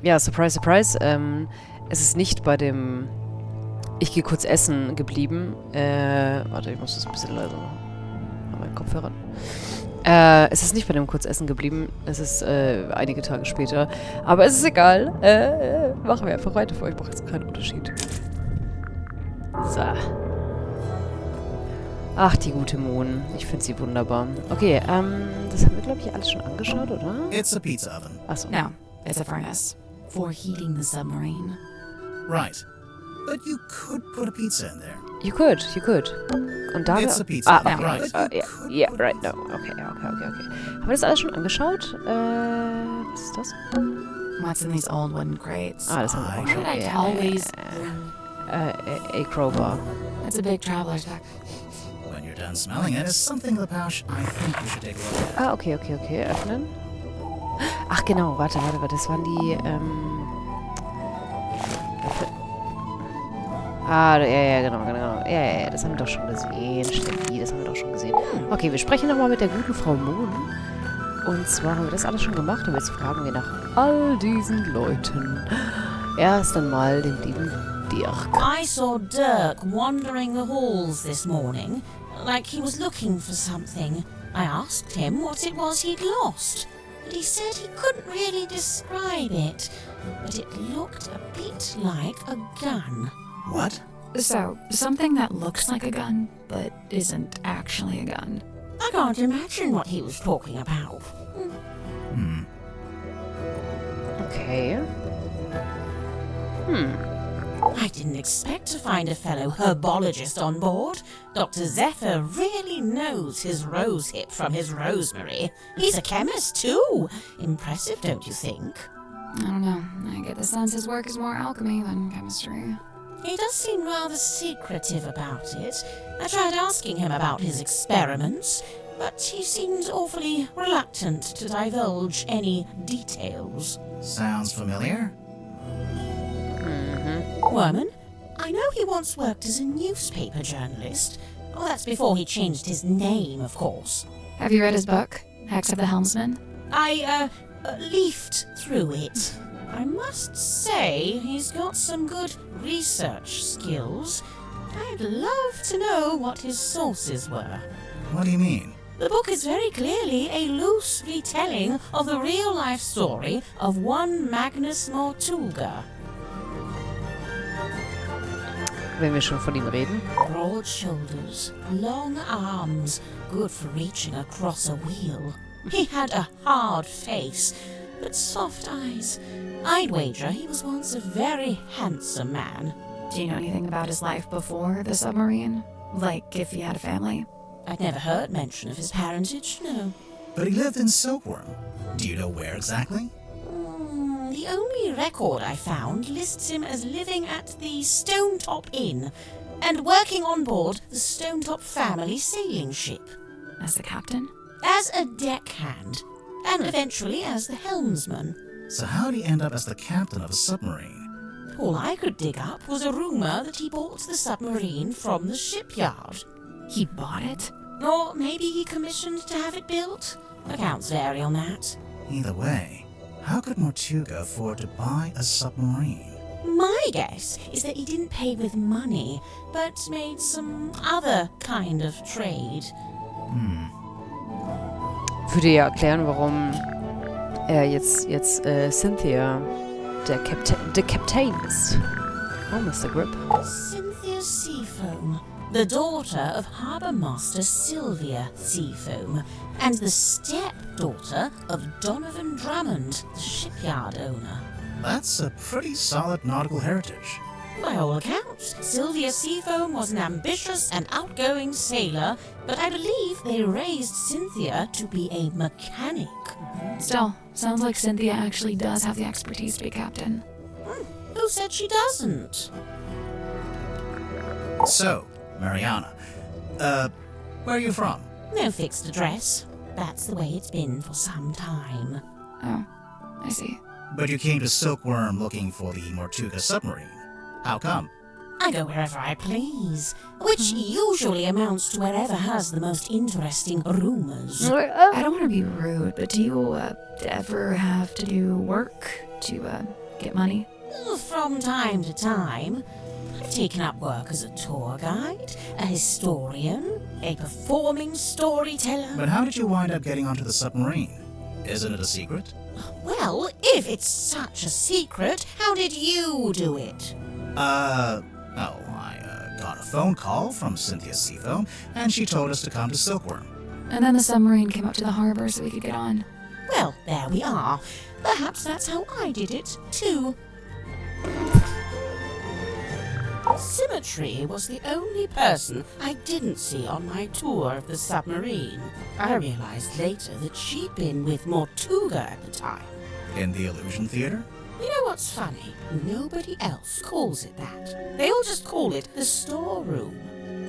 Ja, surprise, surprise. Es ist nicht bei dem Ich gehe kurz essen geblieben. Warte, ich muss das ein bisschen leiser machen. An meinen Kopfhörern. Es ist nicht bei dem Kurzessen geblieben. Es ist einige Tage später. Aber es ist egal. Machen wir einfach weiter. Für euch macht jetzt keinen Unterschied. So. Ach, die gute Moon. Ich finde sie wunderbar. Okay, das haben wir, glaube ich, alles schon angeschaut, oder? It's a pizza oven. Achso. No, it's a furnace. For heating the submarine. Right. But you could put a pizza in there. You could. Und da It's a pizza. okay. Right. Yeah, right, no. Okay. Haben wir das alles schon angeschaut? Was ist das? What's in these old wooden crates? Ah, das haben wir auch schon. I always... A crowbar. It's a big traveler's pack. When you're done smelling it, it's something of the pouch I think you should take a look at. Ah, okay. Öffnen. Ach, genau. Warte. Das waren die, genau. Ja, das haben wir doch schon gesehen. Steffi, das haben wir doch schon gesehen. Okay, wir sprechen nochmal mit der guten Frau Moon. Und zwar haben wir das alles schon gemacht. Und jetzt fragen wir nach all diesen Leuten. Erst einmal den lieben Dirk. I saw Dirk wandering the halls this morning, like he was looking for something. I asked him what it was he'd lost, but he said he couldn't really describe it, but it looked a bit like a gun. What? So, something that looks like a gun, but isn't actually a gun. I can't imagine what he was talking about. Okay. I didn't expect to find a fellow herbologist on board. Dr. Zephyr really knows his rosehip from his rosemary. He's a chemist too. Impressive, don't you think? I don't know. I get the sense his work is more alchemy than chemistry. He does seem rather secretive about it. I tried asking him about his experiments, but he seemed awfully reluctant to divulge any details. Sounds familiar? Worman, I know he once worked as a newspaper journalist. Oh, that's before he changed his name, of course. Have you read his book, Hex of the Helmsman? I leafed through it. I must say he's got some good research skills. I'd love to know what his sources were. What do you mean? The book is very clearly a loose retelling of the real-life story of one Magnus Mortulga. Wenn wir schon von ihm reden. Broad shoulders, long arms, good for reaching across a wheel. He had a hard face, but soft eyes. I'd wager he was once a very handsome man. Do you know anything about his life before the submarine? Like, if he had a family? I'd never heard mention of his parentage, no. But he lived in Silkworm. Do you know where exactly? The only record I found lists him as living at the Stonetop Inn and working on board the Stonetop family sailing ship. As the captain? As a deckhand, and eventually as the helmsman. So how'd he end up as the captain of a submarine? All I could dig up was a rumour that he bought the submarine from the shipyard. He bought it? Or maybe he commissioned to have it built. Accounts vary on that. Either way, how could Mortuga afford to buy a submarine? My guess is that he didn't pay with money, but made some other kind of trade. Würde ja erklären, warum er jetzt Cynthia der Captain ist. Oh, Mr. Grip. Cynthia Seafoam, the daughter of Harbour Master Sylvia Seafoam, and the stepdaughter of Donovan Drummond, the shipyard owner. That's a pretty solid nautical heritage. By all accounts, Sylvia Seafoam was an ambitious and outgoing sailor, but I believe they raised Cynthia to be a mechanic. Still, sounds like Cynthia actually does have the expertise to be captain. Who said she doesn't? So, Mariana, where are you from? No fixed address. That's the way it's been for some time. Oh, I see. But you came to Silkworm looking for the Mortuga submarine. How come? I go wherever I please, which usually amounts to wherever has the most interesting rumors. I don't want to be rude, but do you ever have to do work To, get money? From time to time. I've taken up work as a tour guide, a historian, a performing storyteller. But how did you wind up getting onto the submarine? Isn't it a secret? Well, if it's such a secret, how did you do it? I got a phone call from Cynthia Seafoam, and she told us to come to Silkworm. And then the submarine came up to the harbor so we could get on. Well, there we are. Perhaps that's how I did it, too. Symmetry was the only person I didn't see on my tour of the submarine. I realized later that she'd been with Mortuga at the time. In the Illusion Theater? You know what's funny? Nobody else calls it that. They all just call it the storeroom.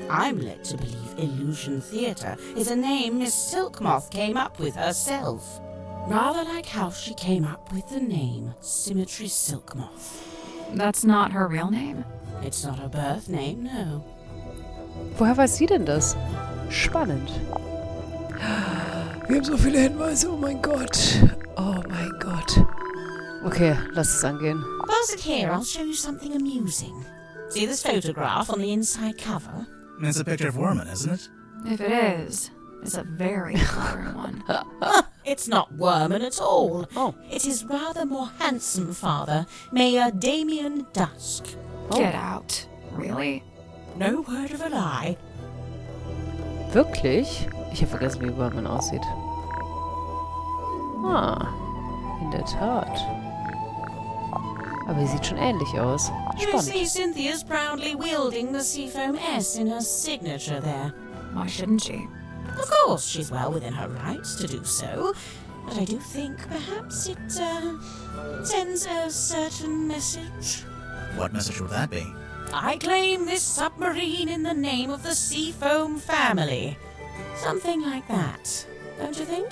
I'm led to believe Illusion Theatre is a name Miss Silkmoth came up with herself. Rather like how she came up with the name Symmetry Silkmoth. That's not her real name? It's not her birth name, no. Woher weiß sie denn das? Spannend. Wir haben so viele Hinweise, oh mein Gott. Oh mein Gott. Okay, lass es angehen. Pass it here, I'll show you something amusing. See this photograph on the inside cover? It's a picture of Worman, isn't it? If it is, it's a very flattering one. It's not Worman at all. Oh. It is rather more handsome father, Mayor Damien Dusk. Get out. Really? No word of a lie. Wirklich? Ich habe vergessen, wie Worman aussieht. Ah, in der Tat. Aber sie sieht schon ähnlich aus. You Spannend. see Cynthia's proudly wielding the Seafoam S in her signature there. Why shouldn't she? Of course, she's well within her rights to do so, but I do think perhaps it sends a certain message. What message would that be? I claim this submarine in the name of the Seafoam family. Something like that, don't you think?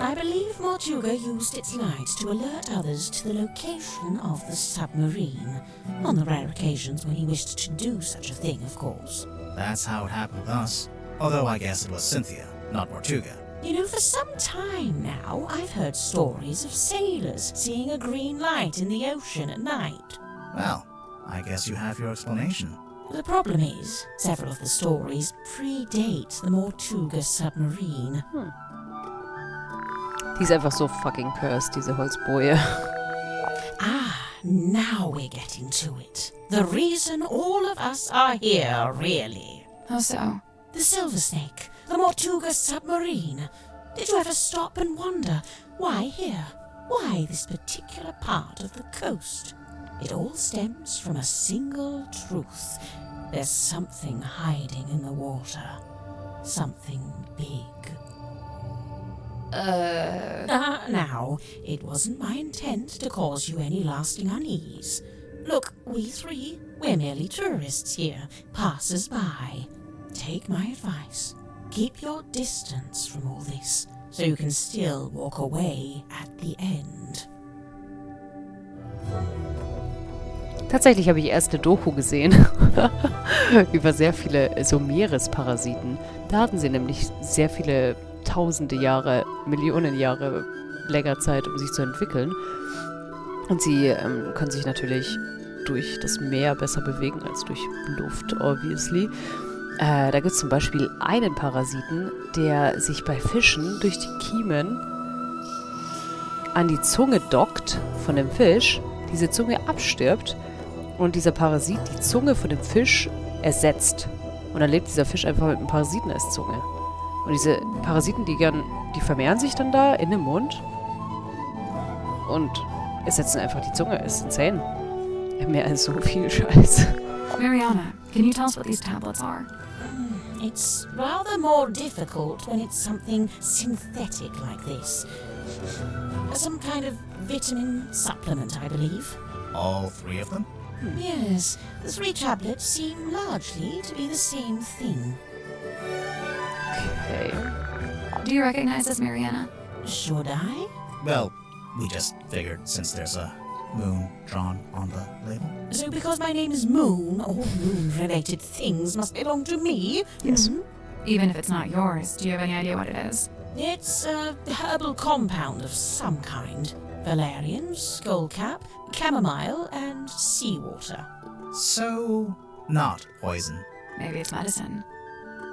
I believe Mortuga used its light to alert others to the location of the submarine, on the rare occasions when he wished to do such a thing, of course. That's how it happened with us. Although I guess it was Cynthia, not Mortuga. You know, for some time now, I've heard stories of sailors seeing a green light in the ocean at night. Well, I guess you have your explanation. The problem is, several of the stories predate the Mortuga submarine. Die ist einfach so fucking cursed, diese Holzboje. Ah, now we're getting to it. The reason all of us are here, really. How so? The Silver Snake, the Mortuga submarine. Did you ever stop and wonder, why here? Why this particular part of the coast? It all stems from a single truth. There's something hiding in the water. Something big. Now, it wasn't my intent to cause you any lasting unease. Look, we three, we're merely tourists here, passers-by. Take my advice. Keep your distance from all this, so you can still walk away at the end. Tatsächlich habe ich erst eine Doku gesehen über sehr viele so Meeresparasiten. Da hatten sie nämlich sehr viele tausende Jahre, Millionen Jahre länger Zeit, um sich zu entwickeln. Und sie können sich natürlich durch das Meer besser bewegen als durch Luft, obviously. Da gibt es zum Beispiel einen Parasiten, der sich bei Fischen durch die Kiemen an die Zunge dockt von dem Fisch, diese Zunge abstirbt und dieser Parasit die Zunge von dem Fisch ersetzt. Und dann lebt dieser Fisch einfach mit einem Parasiten als Zunge. Und diese Parasiten, die vermehren sich dann da in dem Mund und ersetzen einfach die Zunge. Ist insane. Mehr als so viel Scheiß. Mariana, can you tell us what these tablets are? It's rather more difficult when it's something synthetic like this. Some kind of vitamin supplement, I believe. All three of them? Yes, the 3 tablets seem largely to be the same thing. Okay. Do you recognize this, Mariana? Should I? Well, we just figured since there's a moon drawn on the label. So because my name is Moon, all moon-related things must belong to me? Yes. Even if it's not yours, do you have any idea what it is? It's a herbal compound of some kind. Valerian, skullcap, chamomile, and seawater. So, not poison. Maybe it's medicine.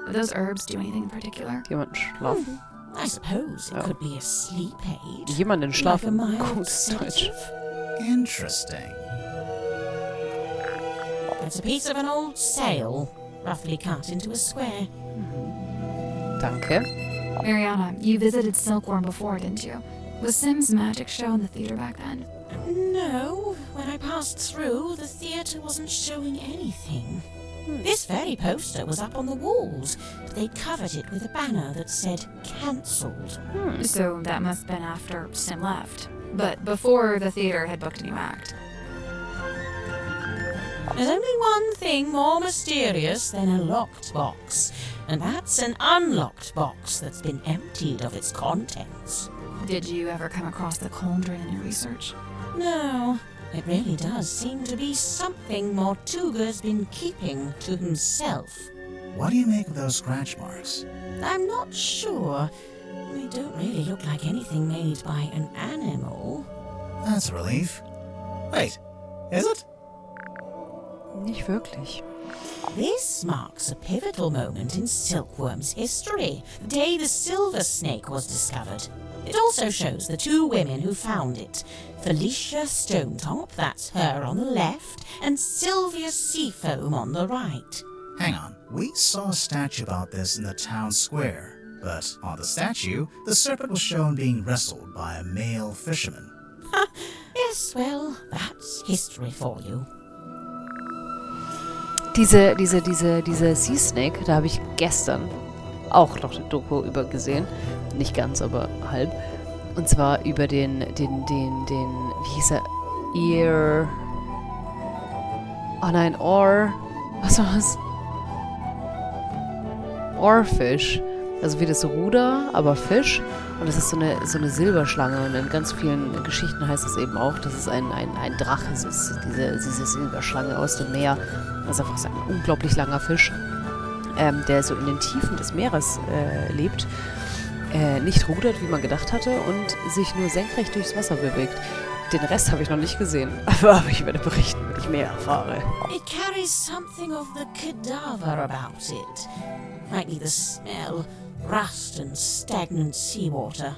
Would those herbs do anything in particular? Jemand schlafen? I suppose it could be a sleep aid. Jemanden Like a schlafen. mild Gutes Deutsch. sedative. Interesting. It's a piece of an old sail, roughly cut into a square. Danke. Mariana, you visited Silkworm before, didn't you? Was Sim's magic show in the theater back then? No, when I passed through, the theatre wasn't showing anything. This very poster was up on the walls, but they'd covered it with a banner that said cancelled. So that must have been after Sim left. But before the theater had booked a new act. There's only one thing more mysterious than a locked box, and that's an unlocked box that's been emptied of its contents. Did you ever come across the cauldron in your research? No, it really does seem to be something Mortuga's been keeping to himself. What do you make of those scratch marks? I'm not sure. They don't really look like anything made by an animal. That's a relief. Wait, is it? Nicht wirklich. This marks a pivotal moment in Silkworm's history, the day the silver snake was discovered. It also shows the two women who found it, Felicia Stonetop, that's her on the left, and Sylvia Seafoam on the right. Hang on, we saw a statue about this in the town square, but on the statue, the serpent was shown being wrestled by a male fisherman. Yes, well, that's history for you. Diese Sea Snake, da habe ich gestern auch noch eine Doku über gesehen. Nicht ganz, aber halb. Und zwar über den, wie hieß er? Oar. Was war das? Oarfish. Also wie das Ruder, aber Fisch. Und das ist so eine Silberschlange. Und in ganz vielen Geschichten heißt es eben auch, dass es ein Drache ist. Diese Silberschlange aus dem Meer. Das ist einfach so ein unglaublich langer Fisch, der so in den Tiefen des Meeres lebt. Nicht rudert, wie man gedacht hatte, und sich nur senkrecht durchs Wasser bewegt. Den Rest habe ich noch nicht gesehen. Aber ich werde berichten, wenn ich mehr erfahre. It carries something of the cadaver about it. Might be the smell, rust and stagnant seawater.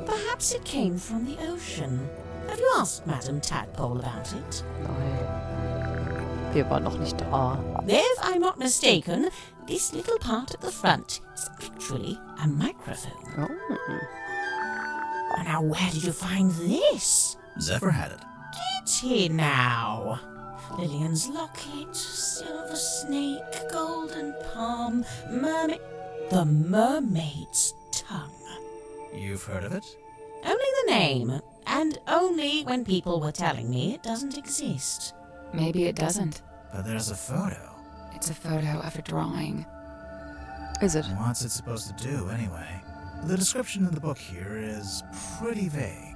Perhaps it came from the ocean. Have you asked Madame Tadpole about it? Nein. Wir waren noch nicht da. If I'm not mistaken, this little part at the front is actually a microphone. Oh. Now, where did you find this? Zephyr had it. Did he now? Lillian's locket, silver snake, golden palm, mermaid... The mermaid's tongue. You've heard of it? Only the name, and only when people were telling me it doesn't exist. Maybe it doesn't. But there's a photo. It's a photo of a drawing. Is it? What's it supposed to do, anyway? The description in the book here is pretty vague.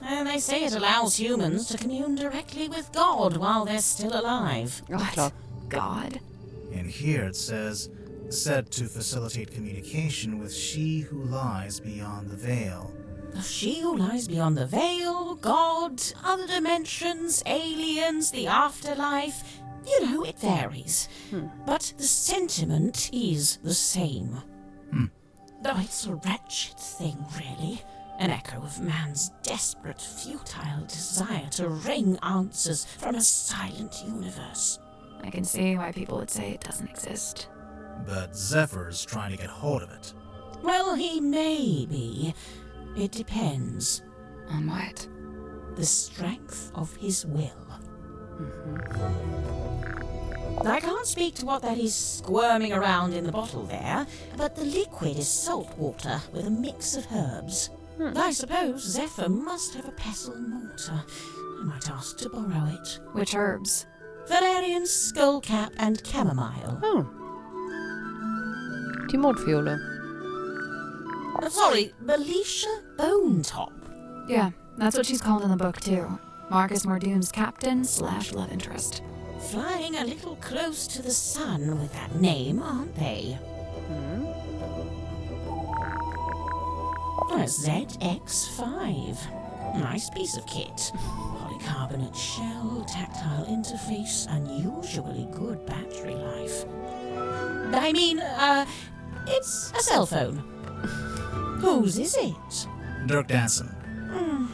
And they say it allows humans to commune directly with God while they're still alive. Ach, klar. God? In here it says, said to facilitate communication with she who lies beyond the veil. She who lies beyond the veil, God, other dimensions, aliens, the afterlife. You know, it varies. But the sentiment is the same. Though it's a wretched thing, really. An echo of man's desperate, futile desire to wring answers from a silent universe. I can see why people would say it doesn't exist. But Zephyr's trying to get hold of it. Well, he may be. It depends. On what? The strength of his will. I can't speak to what that is squirming around in the bottle there, but the liquid is salt water with a mix of herbs. I suppose Zephyr must have a pestle and mortar. I might ask to borrow it. Which herbs? Valerian, skullcap, and chamomile. Oh. Die Mondfiole. Sorry, Felicia Bonetop. Yeah, that's what she's called in the book, too. Marcus Mordoom's captain/love interest. Flying a little close to the sun with that name, aren't they? A ZX5. Nice piece of kit. Polycarbonate shell, tactile interface, unusually good battery life. I mean, it's a cell phone. Whose is it? Dirk Danson.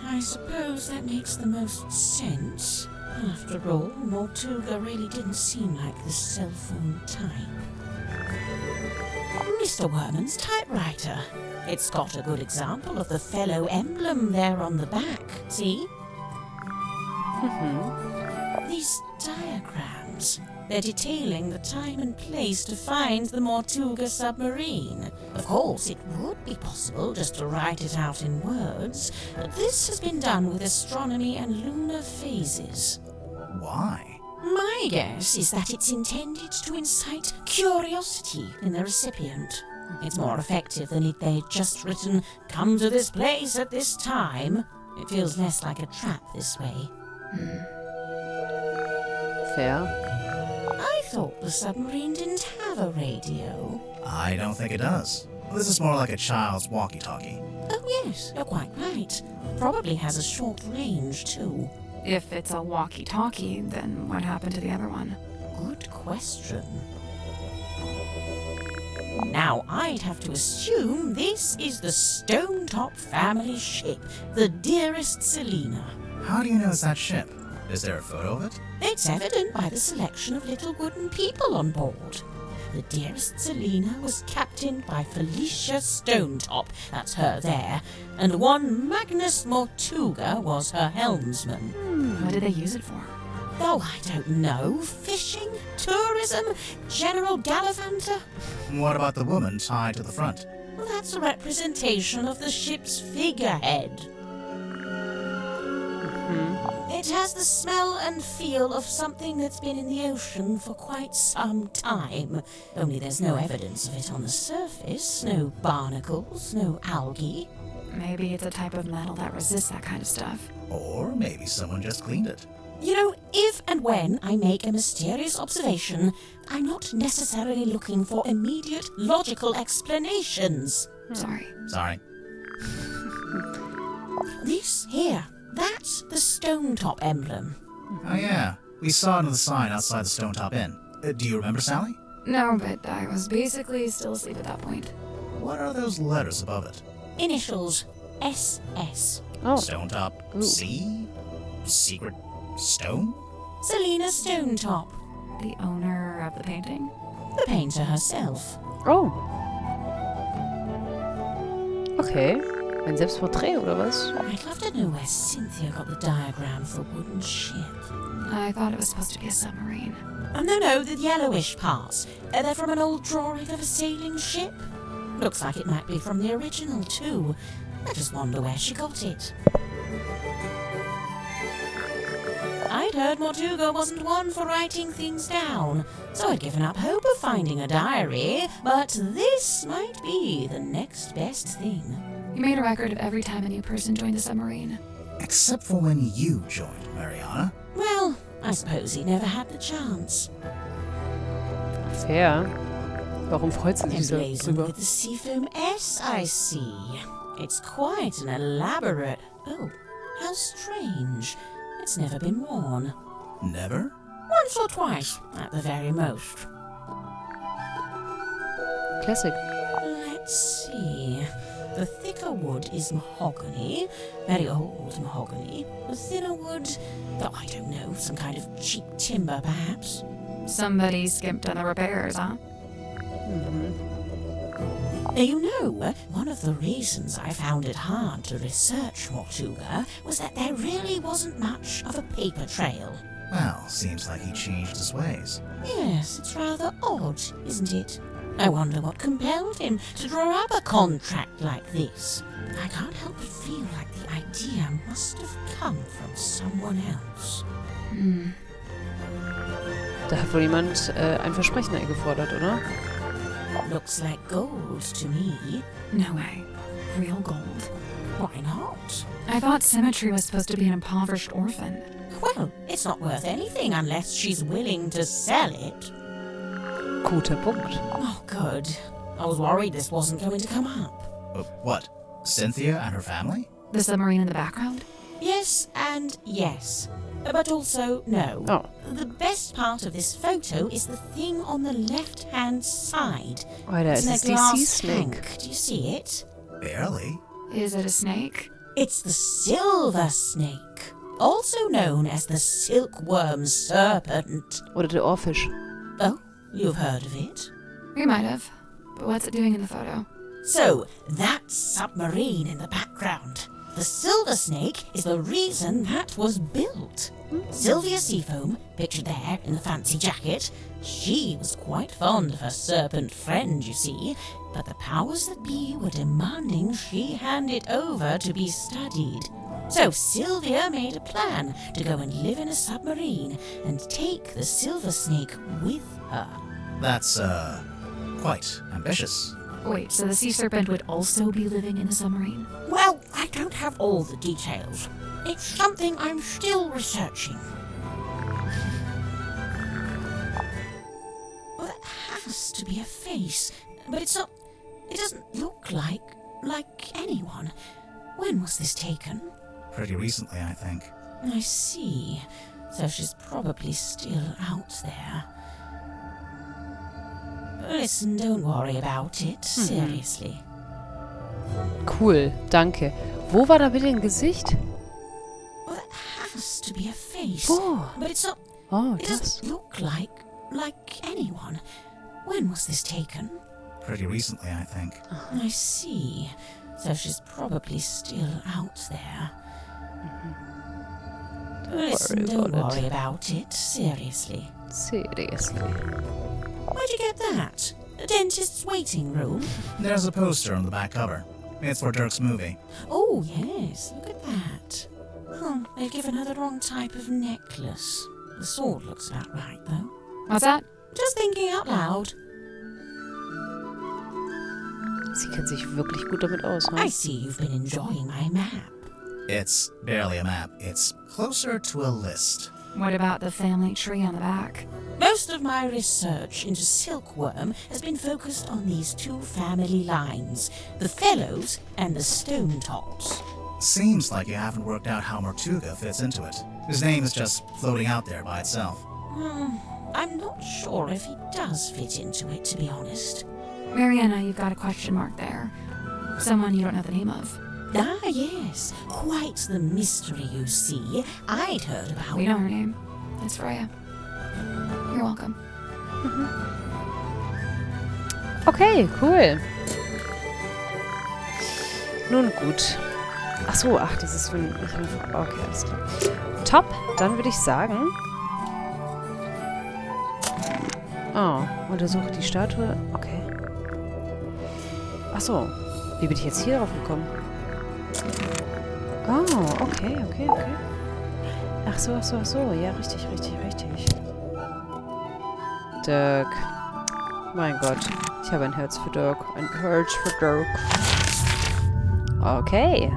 I suppose that makes the most sense. After all, Mortuga really didn't seem like the cell phone type. Mr. Werman's typewriter. It's got a good example of the fellow emblem there on the back, see? These diagrams, they're detailing the time and place to find the Mortuga submarine. Of course, it would be possible just to write it out in words, but this has been done with astronomy and lunar phases. Why? My guess is that it's intended to incite curiosity in the recipient. It's more effective than if they'd just written, "Come to this place at this time." It feels less like a trap this way. Fair. I thought the submarine didn't have a radio. I don't think it does. This is more like a child's walkie-talkie. Oh yes, you're quite right. Probably has a short range too. If it's a walkie-talkie, then what happened to the other one? Good question. Now, I'd have to assume this is the Stonetop family ship, the Dearest Selina. How do you know it's that ship? Is there a photo of it? It's evident by the selection of little wooden people on board. The Dearest Selina was captained by Felicia Stonetop, that's her there, and one Magnus Mortuga was her helmsman. What did they use it for? Oh, I don't know. Fishing? Tourism? General Gallivanter? What about the woman tied to the front? Well, that's a representation of the ship's figurehead. It has the smell and feel of something that's been in the ocean for quite some time. Only there's no evidence of it on the surface. No barnacles, no algae. Maybe it's a type of metal that resists that kind of stuff. Or maybe someone just cleaned it. You know, if and when I make a mysterious observation, I'm not necessarily looking for immediate logical explanations. Sorry. Sorry. This here, that's the Stonetop emblem. Oh yeah, we saw it on the sign outside the Stonetop Inn. Do you remember, Sally? No, but I was basically still asleep at that point. What are those letters above it? Initials SS. Oh. Stonetop Ooh. C? Secret stone? Selina Stonetop, The owner of the painting? the painter herself. Oh. Okay. Ein Selbstporträt oder was? I'd love to know where Cynthia got the diagram for a wooden ship. I thought it was supposed to be a submarine. No, the yellowish parts. They're from an old drawing of a sailing ship. Looks like it might be from the original, too. I just wonder where she got it. I'd heard Mortuga wasn't one for writing things down, so I'd given up hope of finding a diary, but this might be the next best thing. You made a record of every time a new person joined the submarine. Except for when you joined, Mariana. Well, I suppose he never had the chance. Fair. Warum freut sie sich so Emblazoned drüber? with the seafoam S, I see. It's quite an elaborate... Oh, how strange. It's never been worn. Never? Once or twice, at the very most. Classic. Let's see. The thicker wood is mahogany, very old mahogany. The thinner wood, oh, I don't know, some kind of cheap timber, perhaps. Somebody skimped on the repairs, huh? You know, one of the reasons I found it hard to research Mortuga was that there really wasn't much of a paper trail. Well, seems like he changed his ways. Yes, it's rather odd, isn't it? I wonder what compelled him to draw up a contract like this. I can't help but feel like the idea must have come from someone else. Da hat wohl jemand ein Versprechen eingefordert, oder? Looks like gold to me. No way. Real gold. Why not? I thought Symmetry was supposed to be an impoverished orphan. Well, it's not worth anything unless she's willing to sell it. Guter Punkt. Oh, good. I was worried this wasn't going to come up. What? Cynthia and her family? The submarine in the background? Yes and yes. But also no. Oh. The best part of this photo is the thing on the left-hand side. Alter, It's es in a ist die Sea glass Snake. tank. Do you see it? Barely. Is it a snake? It's the silver snake, also known as the silkworm serpent. Oder der Ohrfisch. Oh, you've heard of it? We might have. But what's it doing in the photo? So, that submarine in the background. The silver snake is the reason that was built. Sylvia Seafoam, pictured there in the fancy jacket, she was quite fond of her serpent friend, you see, but the powers that be were demanding she hand it over to be studied. So Sylvia made a plan to go and live in a submarine and take the silver snake with her. That's, quite ambitious. Wait, so the sea serpent would also be living in the submarine? Well, I don't have all the details. It's something I'm still researching. Well, that has to be a face, but it's not. It doesn't look like anyone. When was this taken? Pretty recently, I think. I see. So she's probably still out there. Listen, don't worry about it. Seriously. Cool, danke. Wo war da bitte ein Gesicht? Well, that has to be a face, Wo? but it's not. Oh, It das. doesn't look like anyone. When was this taken? Pretty recently, I think. I see. So she's probably still out there. Listen, don't worry about it. Seriously. Seriously. Where'd you get that? The dentist's waiting room? There's a poster on the back cover. It's for Dirk's movie. Oh, yes. Look at that. They've given her the wrong type of necklace. The sword looks about right, though. What's that? Just thinking out loud. Sie kennt sich wirklich gut damit aus, I ne? see you've been enjoying my map. It's barely a map. It's closer to a list. What about the family tree on the back? Most of my research into silkworm has been focused on these two family lines, the Fellows and the Stone Tops. Seems like you haven't worked out how Mortuga fits into it. His name is just floating out there by itself. I'm not sure if he does fit into it, to be honest. Mariana, you've got a question mark there. Someone you don't know the name of. Ah, yes. Quite the mystery, you see. I'd heard about... We know her name. It's Freya. You're welcome. Okay, cool. Nun gut. Ach so, das ist für ein... Okay, alles klar. Top, dann würde ich sagen... Oh, untersuche die Statue. Okay. Ach so, wie bin ich jetzt hier drauf gekommen? Oh, okay. Ach so. Ja, richtig. Dirk. Mein Gott. Ich habe ein Herz für Dirk. Ein Herz für Dirk. Okay.